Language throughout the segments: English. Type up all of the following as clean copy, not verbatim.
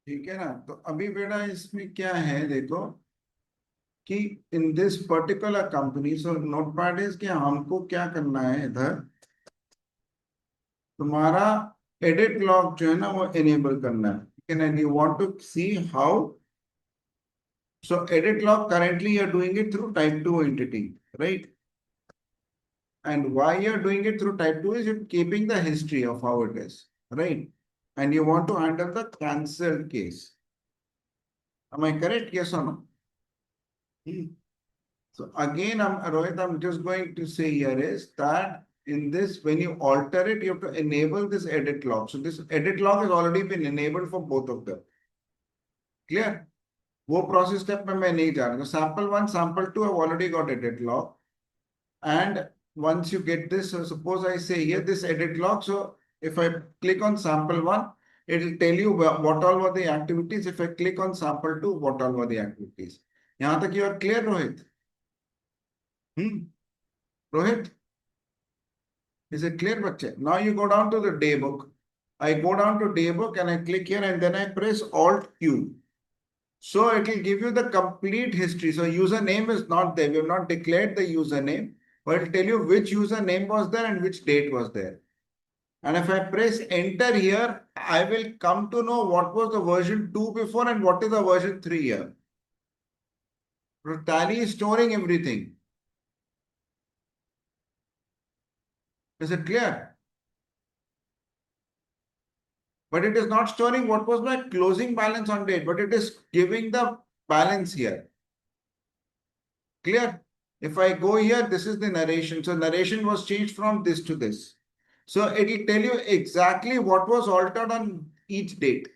ठीक है ना। तो अभी बेटा इसमें क्या है देखो कि in this particular company, so notepad is कि हमको क्या करना है इधर, तुम्हारा एडिट लॉग जो है ना वो इनेबल करना है, ठीक है ना। You want to see how, so edit log currently you're doing it through type 2 entity, right? And why you're doing it through type 2 is you're keeping the history of how it is, right? And you want to handle the cancelled case. Am I correct? Yes or no? Hmm. So again, Rohit, I'm just going to say here is that in this, when you alter it, you have to enable this edit log. So this edit log has already been enabled for both of them. Clear? वो process step में मैं नहीं जा रहा हूँ. Sample 1, sample 2 have already got edit log. And once you get this, so suppose I say here this edit log. So if I click on sample 1, it will tell you what all were the activities. If I click on sample 2, what all were the activities. यहाँ तक you are clear, Rohit? Rohit, is it clear, बच्चे? Now you go down to the day book. I go down to day book and I click here and then I press Alt Q. So it will give you the complete history. So username is not there. We have not declared the username, but it will tell you which username was there and which date was there. And if I press enter here, I will come to know what was the version 2 before and what is the version 3 here. So Tally is storing everything. Is it clear? But it is not storing what was my closing balance on date, but it is giving the balance here. Clear? If I go here, this is the narration. So narration was changed from this to this. So it will tell you exactly what was altered on each date.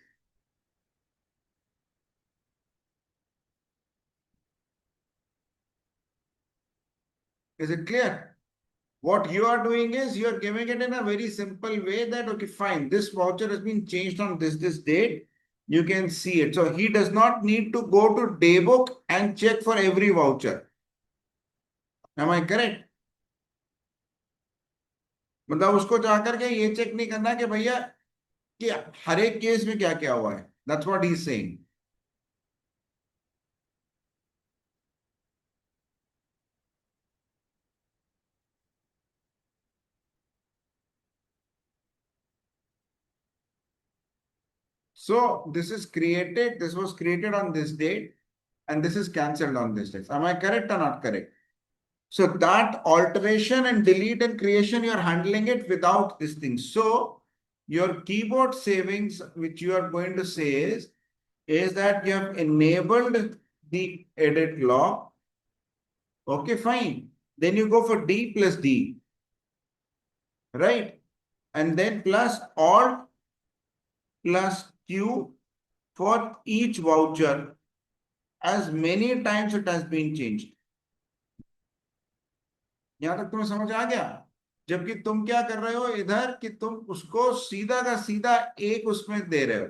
Is it clear? What you are doing is you are giving it in a very simple way that, okay, fine, this voucher has been changed on this date. You can see it. So he does not need to go to daybook and check for every voucher. Am I correct? मतलब उसको जाकर के ये check नहीं करना कि भैया कि हर एक केस में क्या क्या हुआ है. That's what he's saying. So this is created, this was created on this date, and this is cancelled on this date. Am I correct or not correct? So that alteration and delete and creation, you are handling it without this thing. So your keyboard savings, which you are going to say is that you have enabled the edit log. Okay, fine. Then you go for D plus D, right? And then plus Alt plus Q for each voucher as many times it has been changed. यहां तक तुम्हें समझ आ गया? जबकि तुम क्या कर रहे हो इधर कि तुम उसको सीधा का सीधा एक उसमें दे रहे हो.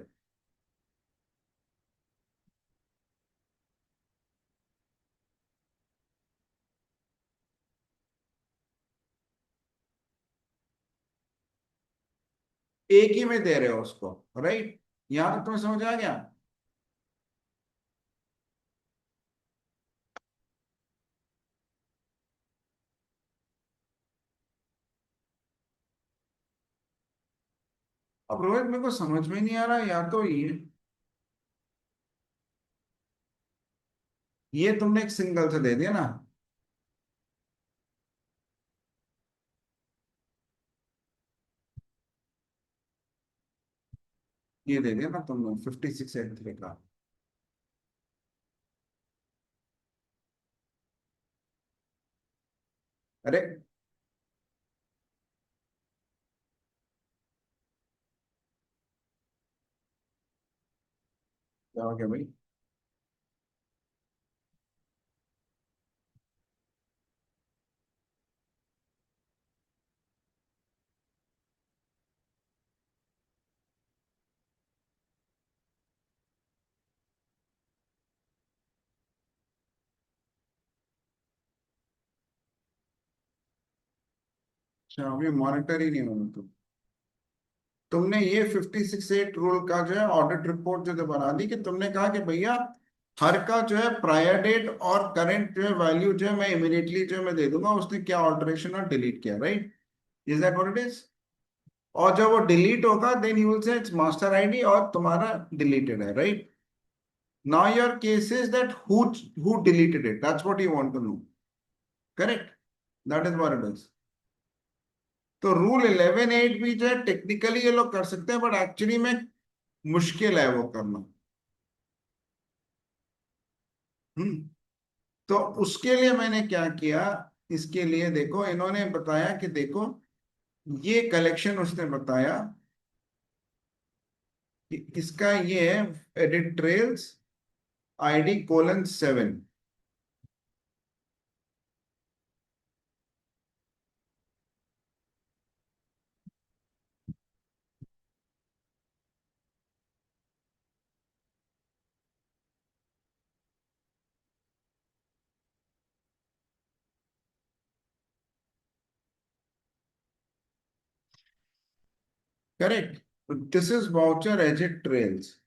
एक ही में दे रहे हो उसको, राइट? यहां तक तुम्हें समझ आ गया? अब रोहित मेरे को समझ में नहीं आ रहा, या तो ये तुमने एक सिंगल से दे दिया ना. ये दे दिया ना तुमने 5683 का. अरे क्या हो गया भाई? अच्छा, अभी मॉनिटर ही नहीं हो तुम. तुमने ये 56(8) रूल का जो है ऑडिट रिपोर्ट जो बना दी कि तुमने कहा कि भैया हर का जो है प्रायर डेट और करंट जो है वैल्यू जो है मैं इमीडिएटली जो है मैं दे दूंगा उसने क्या ऑल्टरेशन और डिलीट किया, right? Is that what it is? और जब वो डिलीट होगा then you will say it's master ID और तुम्हारा डिलीटेड है, right? Now your case is that who deleted it, that's what you want to know, correct? That is what it is. तो rule 11(8) भी जो है technically ये लोग कर सकते हैं बट एक्चुअली में मुश्किल है वो करना। हम्म। तो उसके लिए मैंने क्या किया, इसके लिए देखो इन्होंने बताया कि देखो ये कलेक्शन उसने बताया कि इसका ये है edit trails ID:7। Correct? This is voucher edit trails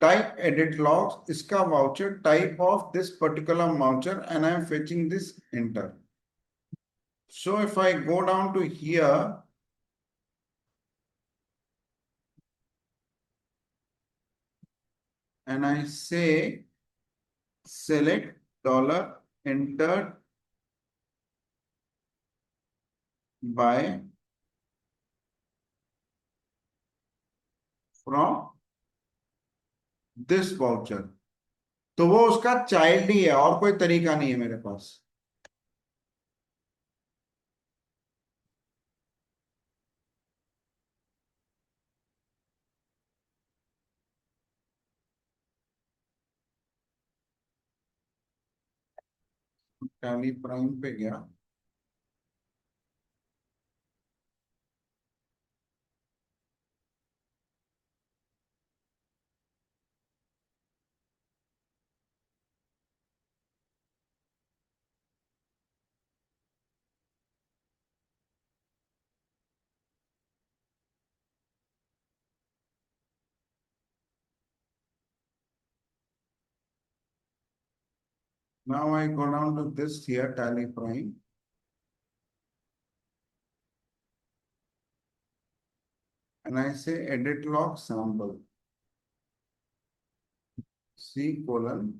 type edit logs, इसका voucher type of this particular voucher and I am fetching this enter. So if I go down to here and I say select dollar entered by from this voucher, तो वो उसका child ही है और कोई तरीका नहीं है मेरे पास। टैली प्राइम पे गया, now I go down to this here tally prime and I say edit log sample C colon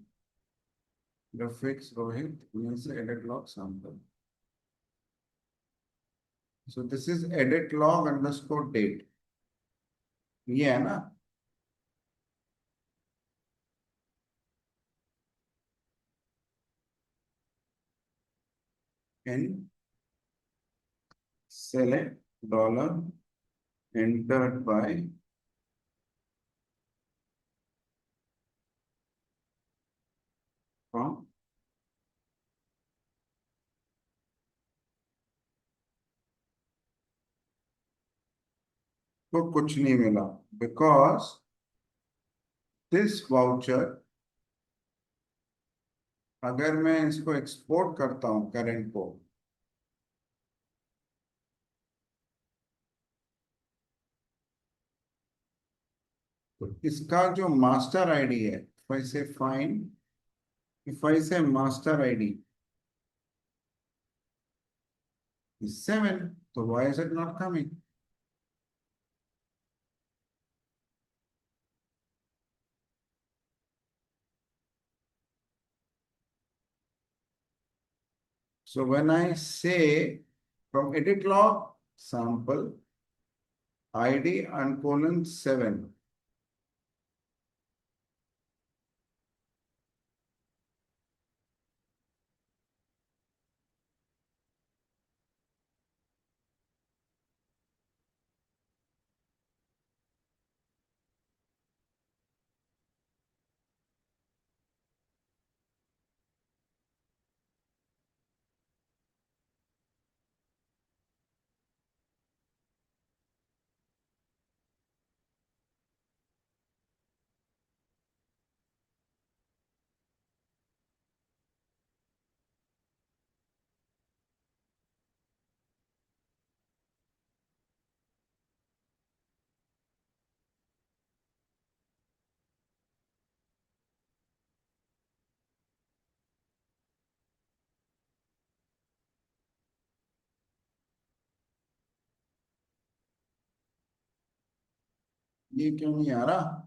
graphics Rohit, and I say edit log sample. So this is edit log underscore date, ये है ना? And select dollar entered by from, तो कुछ नहीं मिला because this voucher, अगर मैं इसको एक्सपोर्ट करता हूं करंट को, तो इसका जो मास्टर आईडी है, इफ आई से फाइंड, इफ आई से master ID is 7, so why is it not coming? So when I say from edit log sample ID and colon 7, ये क्यों नहीं आ रहा?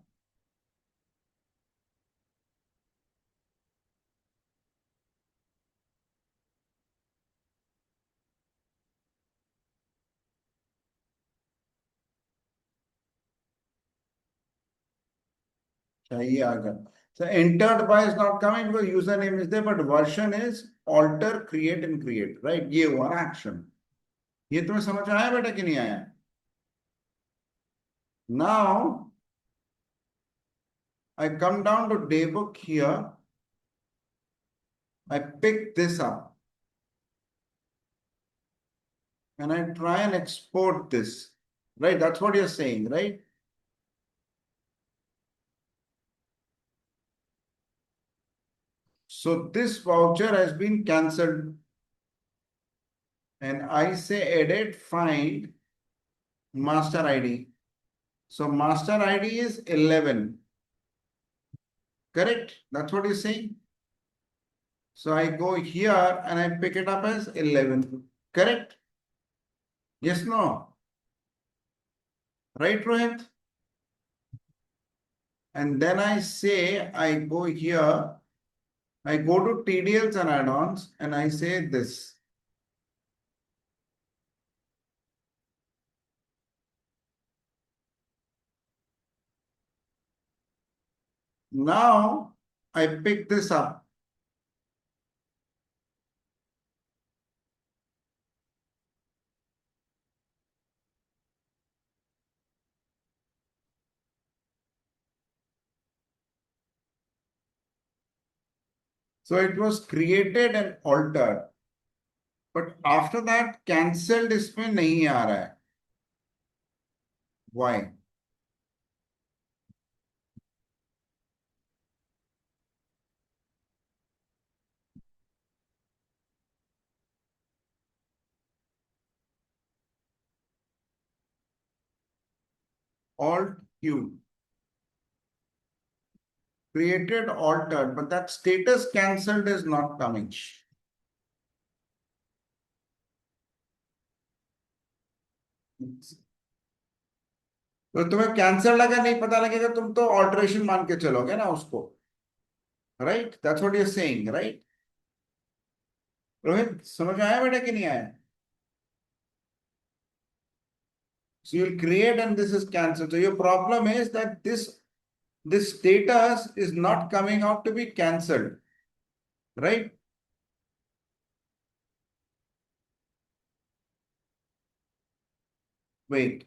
चाहिए आ गया. So entered by is not coming because username is there, but version is alter, create and create, right? ये हुआ ना action. ये तुम्हें समझ में आया बेटा कि नहीं आया? Now I come down to daybook here. I pick this up and I try and export this, right? That's what you're saying, right? So this voucher has been cancelled and I say edit, find master ID. So master ID is 11. Correct? That's what you're saying. So I go here and I pick it up as 11. Correct? Yes, no? Right, Rohit? And then I say, I go here, I go to TDLs and add-ons and I say this. Now I pick this up. So it was created and altered. But after that, cancelled इसमें नहीं आ रहा है. Why? Alt Q. Created, altered, but that status cancelled is not coming. तो तुम्हें cancer लगा नहीं पता लगेगा, तुम तो ऑल्टरेशन मान के चलोगे ना उसको. Right? That's what you are saying, right? Rohit समझ में आया बेटा कि नहीं आया? So you'll create and this is cancelled. So your problem is that this status is not coming out to be cancelled, right? Wait.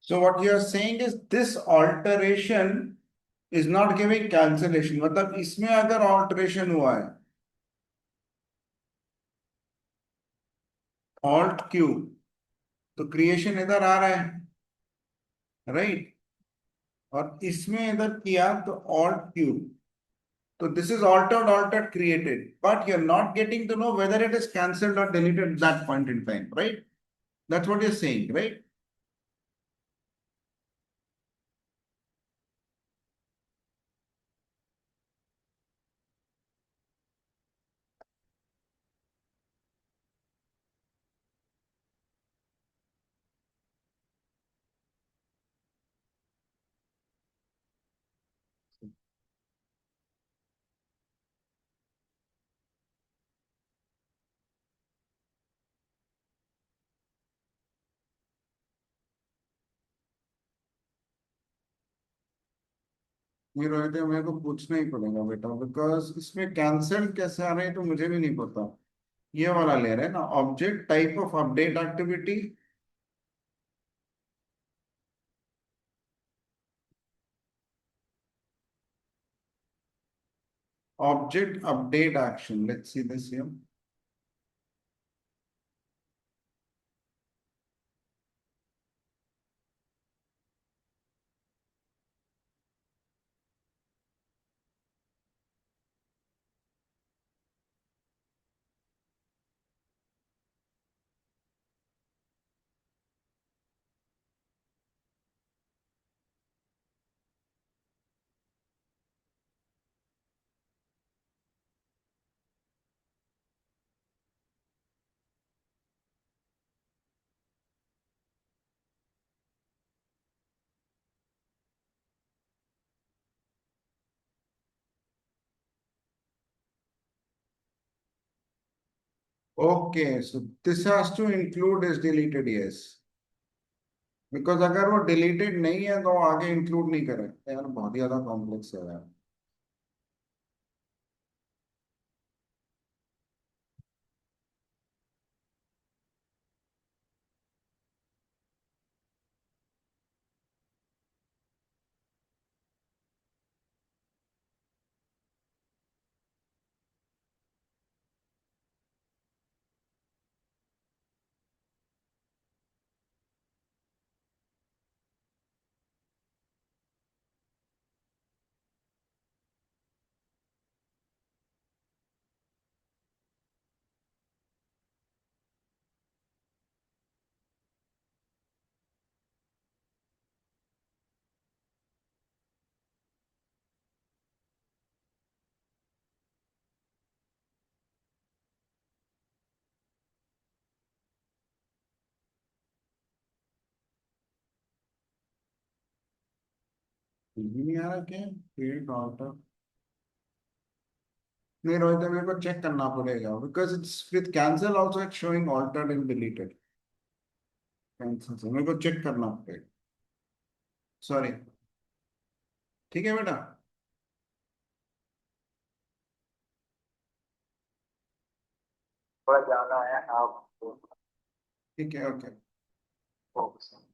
So what you are saying is this alteration is not giving cancellation. मतलब इसमें अगर alteration हुआ है, alt Q, तो creation इधर आ रहा है, right? और इसमें इधर किया तो alt Q. So this is altered, created, but you're not getting to know whether it is cancelled or deleted at that point in time, right? That's what you're saying, right? नहीं रोहित, मेरे को पूछना ही पड़ेगा बेटा, बिकॉज इसमें cancel कैसे आ रहे हैं तो मुझे भी नहीं पता. ये वाला ले रहे हैं ना, object type of update activity Object update action. Let's see this here. Okay, so this has to include is deleted, yes. Because अगर वो deleted नहीं है तो वो आगे include नहीं करें यार बहुत ही ज्यादा complex है यार ये नहीं आ रहा क्या create alter नहीं रोहित मेरे को चेक करना पड़ेगा because it's with cancel also it's showing altered and deleted cancel से मेरे को चेक करना पड़ेगा सॉरी ठीक है बेटा थोड़ा जाना है आप ठीक है ओके